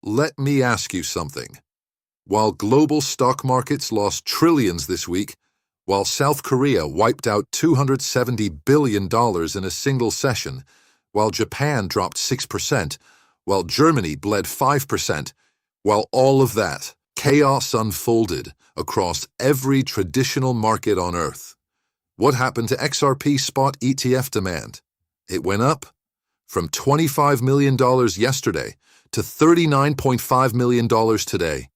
Let me ask you something. While global stock markets lost trillions this week, while South Korea wiped out $270 billion in a single session, while Japan dropped 6%, while Germany bled 5%, while all of that chaos unfolded across every traditional market on Earth, what happened to XRP spot ETF demand? It went up from $25 million yesterday to $39.5 million today.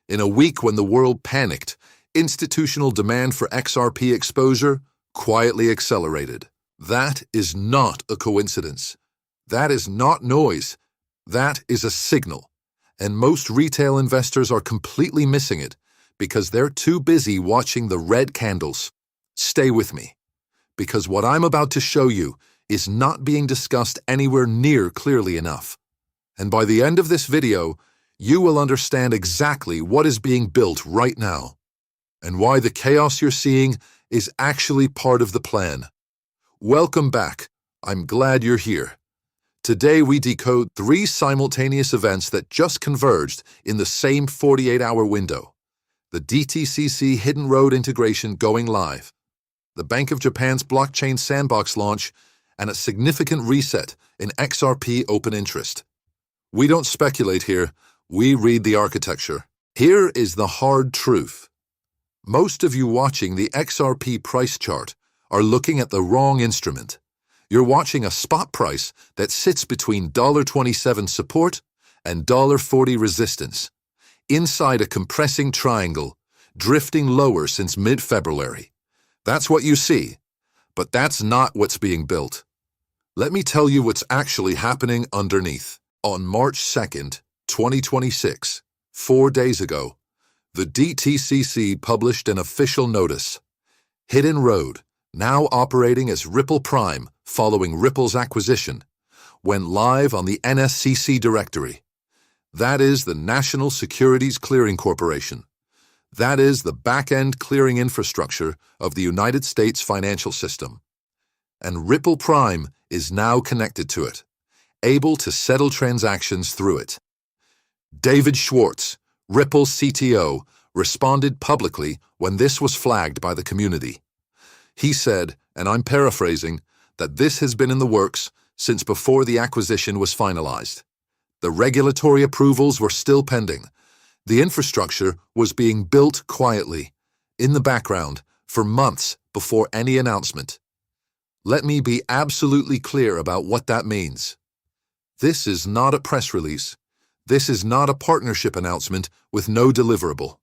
In a week when the world panicked, institutional demand for XRP exposure quietly accelerated. That is not a coincidence. That is not noise. That is a signal. And most retail investors are completely missing it because they're too busy watching the red candles. Stay with me, because what I'm about to show you is not being discussed anywhere near clearly enough. And by the end of this video, you will understand exactly what is being built right now and why the chaos you're seeing is actually part of the plan. Welcome back. I'm glad you're here. Today we decode 3 simultaneous events that just converged in the same 48-hour window. The DTCC Hidden Road integration going live, the Bank of Japan's blockchain sandbox launch, and a significant reset in XRP open interest. We don't speculate here, we read the architecture. Here is the hard truth. Most of you watching the XRP price chart are looking at the wrong instrument. You're watching a spot price that sits between $27 support and $40 resistance, inside a compressing triangle, drifting lower since mid-February. That's what you see, but that's not what's being built. Let me tell you what's actually happening underneath. On March 2nd, 2026, 4 days ago, the DTCC published an official notice. Hidden Road, now operating as Ripple Prime following Ripple's acquisition, went live on the NSCC directory. That is the National Securities Clearing Corporation. That is the back-end clearing infrastructure of the United States financial system. And Ripple Prime is now connected to it, able to settle transactions through it. David Schwartz, Ripple's CTO, responded publicly when this was flagged by the community. He said, and I'm paraphrasing, that this has been in the works since before the acquisition was finalized. The regulatory approvals were still pending. The infrastructure was being built quietly, in the background, for months before any announcement. Let me be absolutely clear about what that means. This is not a press release. This is not a partnership announcement with no deliverable.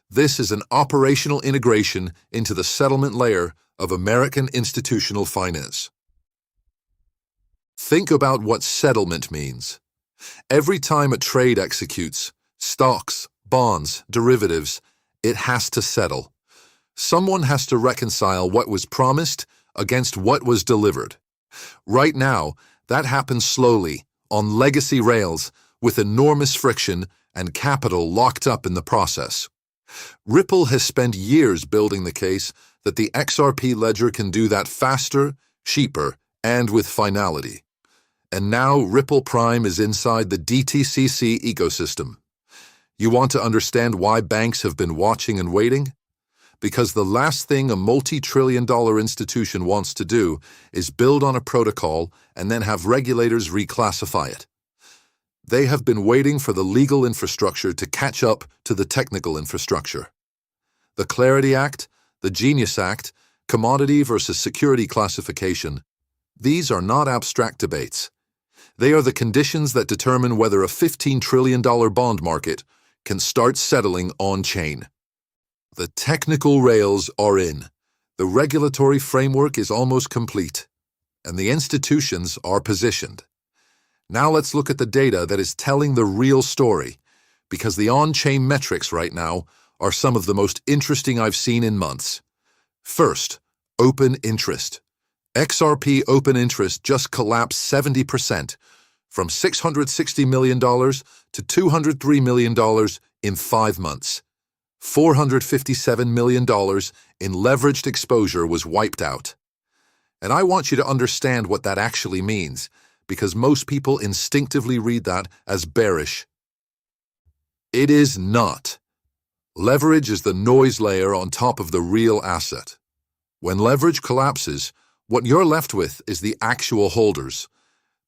This is an operational integration into the settlement layer of American institutional finance. Think about what settlement means. Every time a trade executes, stocks, bonds, derivatives, it has to settle. Someone has to reconcile what was promised against what was delivered. Right now, that happens slowly, on legacy rails, with enormous friction and capital locked up in the process. Ripple has spent years building the case that the XRP ledger can do that faster, cheaper, and with finality. And now Ripple Prime is inside the DTCC ecosystem. You want to understand why banks have been watching and waiting? Because the last thing a multi-trillion-dollar institution wants to do is build on a protocol and then have regulators reclassify it. They have been waiting for the legal infrastructure to catch up to the technical infrastructure. The Clarity Act, the Genius Act, commodity versus security classification, these are not abstract debates. They are the conditions that determine whether a $15 trillion bond market can start settling on-chain. The technical rails are in, the regulatory framework is almost complete, and the institutions are positioned. Now let's look at the data that is telling the real story, because the on-chain metrics right now are some of the most interesting I've seen in months. First, open interest. XRP open interest just collapsed 70%, from $660 million to $203 million in 5 months. $457 million in leveraged exposure was wiped out. And I want you to understand what that actually means, because most people instinctively read that as bearish. It is not. Leverage is the noise layer on top of the real asset. When leverage collapses, what you're left with is the actual holders,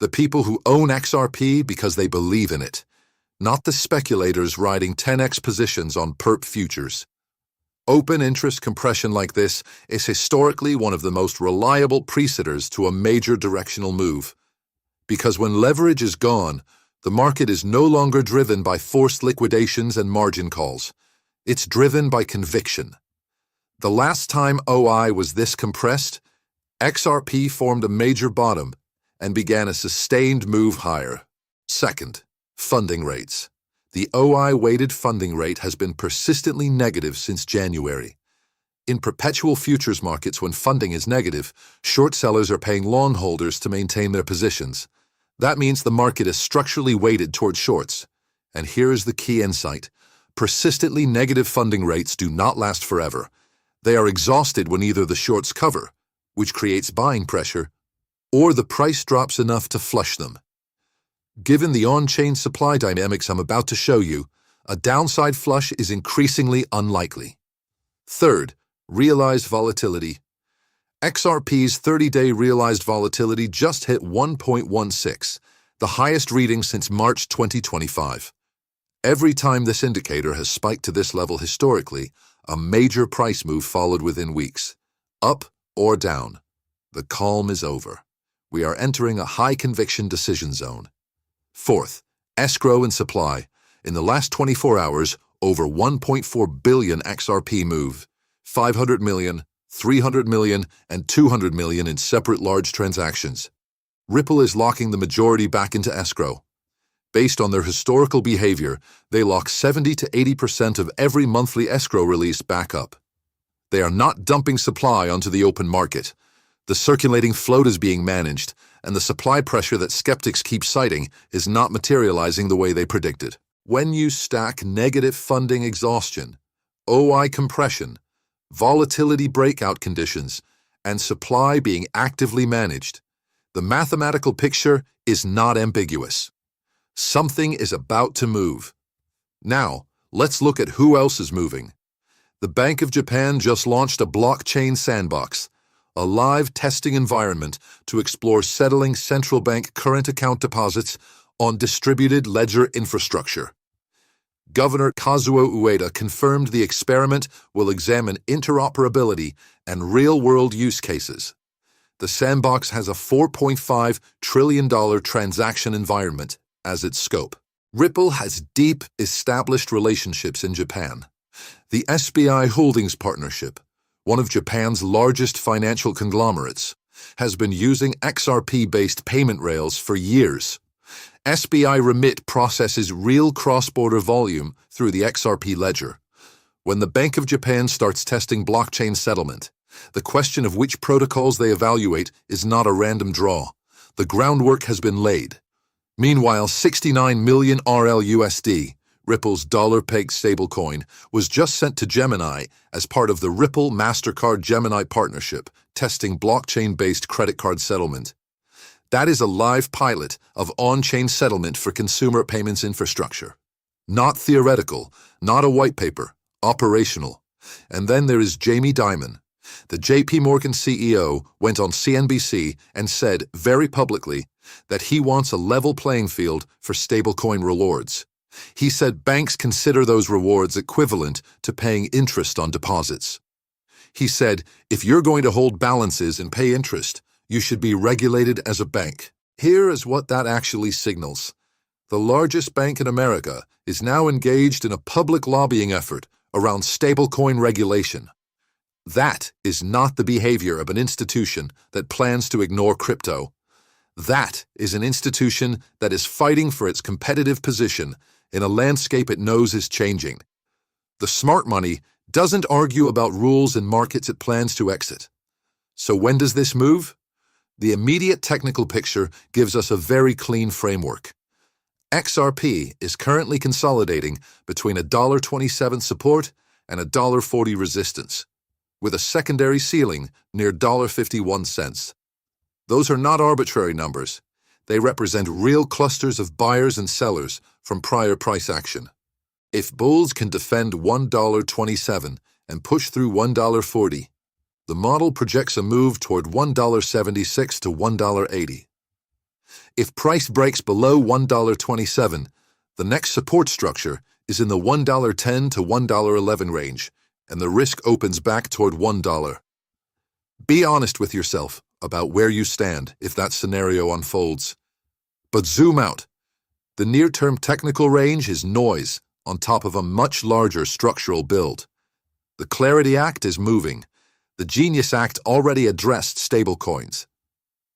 the people who own XRP because they believe in it, not the speculators riding 10x positions on perp futures. Open interest compression like this is historically one of the most reliable precedents to a major directional move. Because when leverage is gone, the market is no longer driven by forced liquidations and margin calls. It's driven by conviction. The last time OI was this compressed, XRP formed a major bottom and began a sustained move higher. Second, funding rates. The OI-weighted funding rate has been persistently negative since January. In perpetual futures markets, when funding is negative, short sellers are paying long holders to maintain their positions. That means the market is structurally weighted toward shorts. And here is the key insight. Persistently negative funding rates do not last forever. They are exhausted when either the shorts cover, which creates buying pressure, or the price drops enough to flush them. Given the on-chain supply dynamics I'm about to show you, a downside flush is increasingly unlikely. Third, realized volatility. XRP's 30-day realized volatility just hit 1.16, the highest reading since March 2025. Every time this indicator has spiked to this level historically, a major price move followed within weeks. Up or down. The calm is over. We are entering a high-conviction decision zone. Fourth, escrow and supply. In the last 24 hours, over 1.4 billion XRP moved. 500 million, 300 million, and 200 million in separate large transactions. Ripple is locking the majority back into escrow. Based on their historical behavior, they lock 70 to 80% of every monthly escrow release back up. They are not dumping supply onto the open market. The circulating float is being managed, and the supply pressure that skeptics keep citing is not materializing the way they predicted. When you stack negative funding exhaustion, OI compression, volatility breakout conditions, and supply being actively managed, the mathematical picture is not ambiguous. Something is about to move. Now, let's look at who else is moving. The Bank of Japan just launched a blockchain sandbox, a live testing environment to explore settling central bank current account deposits on distributed ledger infrastructure. Governor Kazuo Ueda confirmed the experiment will examine interoperability and real-world use cases. The sandbox has a $4.5 trillion transaction environment as its scope. Ripple has deep, established relationships in Japan. The SBI Holdings Partnership, one of Japan's largest financial conglomerates, has been using XRP-based payment rails for years. SBI Remit processes real cross-border volume through the XRP ledger. When the Bank of Japan starts testing blockchain settlement, the question of which protocols they evaluate is not a random draw. The groundwork has been laid. Meanwhile, 69 million RLUSD, Ripple's dollar-pegged stablecoin, was just sent to Gemini as part of the Ripple MasterCard Gemini partnership, testing blockchain-based credit card settlement. That is a live pilot of on-chain settlement for consumer payments infrastructure. Not theoretical, not a white paper, operational. And then there is Jamie Dimon. The JP Morgan CEO went on CNBC and said very publicly that he wants a level playing field for stablecoin rewards. He said banks consider those rewards equivalent to paying interest on deposits. He said, if you're going to hold balances and pay interest, you should be regulated as a bank. Here is what that actually signals. The largest bank in America is now engaged in a public lobbying effort around stablecoin regulation. That is not the behavior of an institution that plans to ignore crypto. That is an institution that is fighting for its competitive position in a landscape it knows is changing. The smart money doesn't argue about rules in markets it plans to exit. So when does this move? The immediate technical picture gives us a very clean framework. XRP is currently consolidating between $1.27 support and $1.40 resistance, with a secondary ceiling near $1.51. Those are not arbitrary numbers. They represent real clusters of buyers and sellers from prior price action. If bulls can defend $1.27 and push through $1.40, the model projects a move toward $1.76 to $1.80. If price breaks below $1.27, the next support structure is in the $1.10 to $1.11 range, and the risk opens back toward $1. Be honest with yourself about where you stand if that scenario unfolds. But zoom out. The near-term technical range is noise on top of a much larger structural build. The Clarity Act is moving. The Genius Act already addressed stablecoins.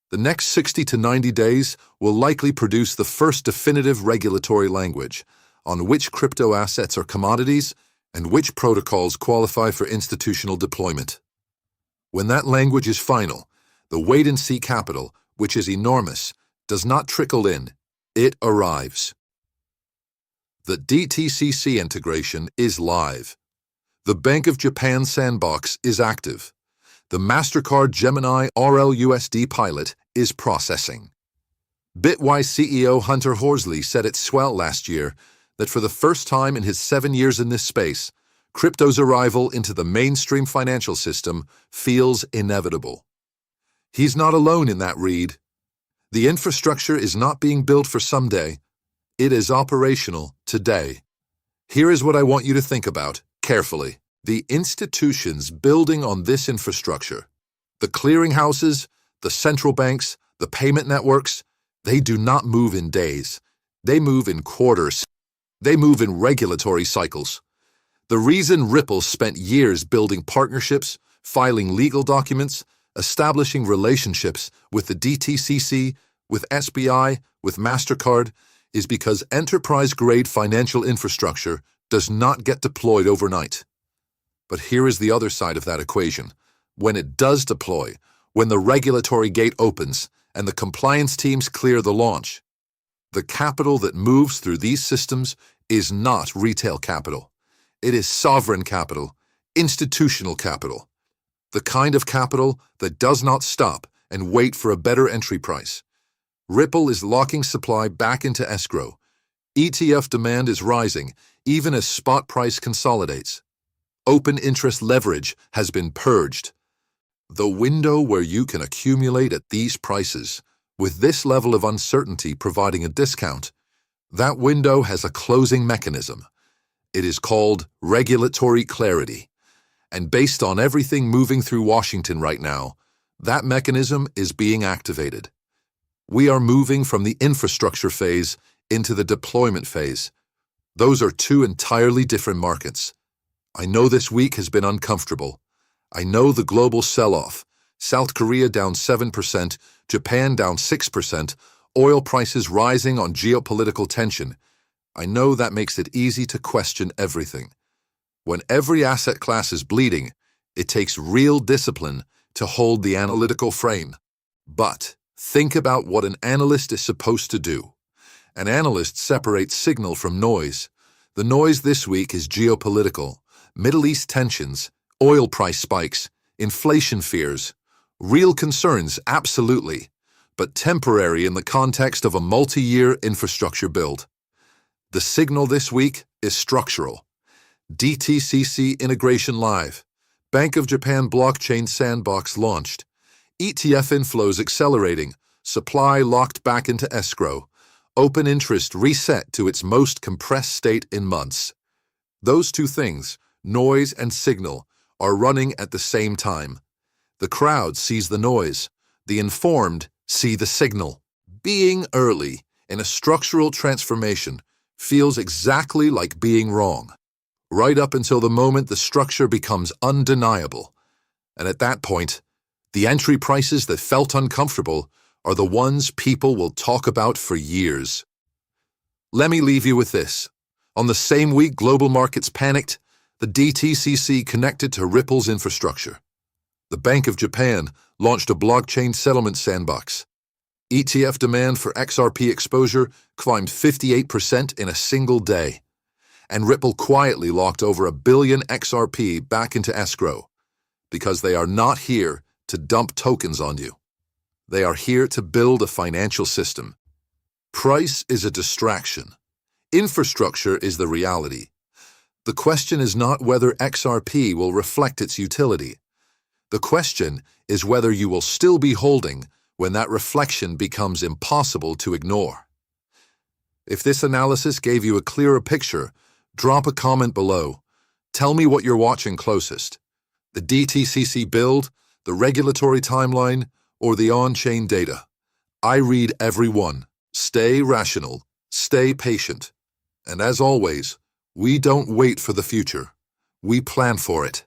The next 60 to 90 days will likely produce the first definitive regulatory language on which crypto assets are commodities and which protocols qualify for institutional deployment. When that language is final, the wait-and-see capital, which is enormous, does not trickle in, it arrives. The DTCC integration is live. The Bank of Japan sandbox is active. The MasterCard Gemini RLUSD pilot is processing. Bitwise CEO Hunter Horsley said at Swell last year that for the first time in his 7 years in this space, crypto's arrival into the mainstream financial system feels inevitable. He's not alone in that read. The infrastructure is not being built for someday. It is operational today. Here is what I want you to think about carefully. The institutions building on this infrastructure, the clearinghouses, the central banks, the payment networks, they do not move in days. They move in quarters. They move in regulatory cycles. The reason Ripple spent years building partnerships, filing legal documents, establishing relationships with the DTCC, with SBI, with MasterCard, is because enterprise-grade financial infrastructure does not get deployed overnight. But here is the other side of that equation. When it does deploy, when the regulatory gate opens and the compliance teams clear the launch, the capital that moves through these systems is not retail capital. It is sovereign capital, institutional capital, the kind of capital that does not stop and wait for a better entry price. Ripple is locking supply back into escrow. ETF demand is rising, even as spot price consolidates. Open interest leverage has been purged. The window where you can accumulate at these prices, with this level of uncertainty providing a discount, that window has a closing mechanism. It is called regulatory clarity. And based on everything moving through Washington right now, that mechanism is being activated. We are moving from the infrastructure phase into the deployment phase. Those are two entirely different markets. I know this week has been uncomfortable. I know the global sell-off. South Korea down 7%, Japan down 6%, oil prices rising on geopolitical tension. I know that makes it easy to question everything. When every asset class is bleeding, it takes real discipline to hold the analytical frame. But think about what an analyst is supposed to do. An analyst separates signal from noise. The noise this week is geopolitical, Middle East tensions, oil price spikes, inflation fears. Real concerns, absolutely, but temporary in the context of a multi-year infrastructure build. The signal this week is structural. DTCC integration live. Bank of Japan blockchain sandbox launched. ETF inflows accelerating. Supply locked back into escrow. Open interest reset to its most compressed state in months. Those two things, noise and signal, are running at the same time. The crowd sees the noise. The informed see the signal. Being early in a structural transformation feels exactly like being wrong, right up until the moment the structure becomes undeniable. And at that point, the entry prices that felt uncomfortable are the ones people will talk about for years. Let me leave you with this. On the same week global markets panicked, the DTCC connected to Ripple's infrastructure. The Bank of Japan launched a blockchain settlement sandbox. ETF demand for XRP exposure climbed 58% in a single day. And Ripple quietly locked over $1 billion XRP back into escrow, because they are not here to dump tokens on you. They are here to build a financial system. Price is a distraction. Infrastructure is the reality. The question is not whether XRP will reflect its utility. The question is whether you will still be holding when that reflection becomes impossible to ignore. If this analysis gave you a clearer picture, drop a comment below. Tell me what you're watching closest: the DTCC build, the regulatory timeline, or the on-chain data. I read every one. Stay rational, stay patient, and as always, we don't wait for the future. We plan for it.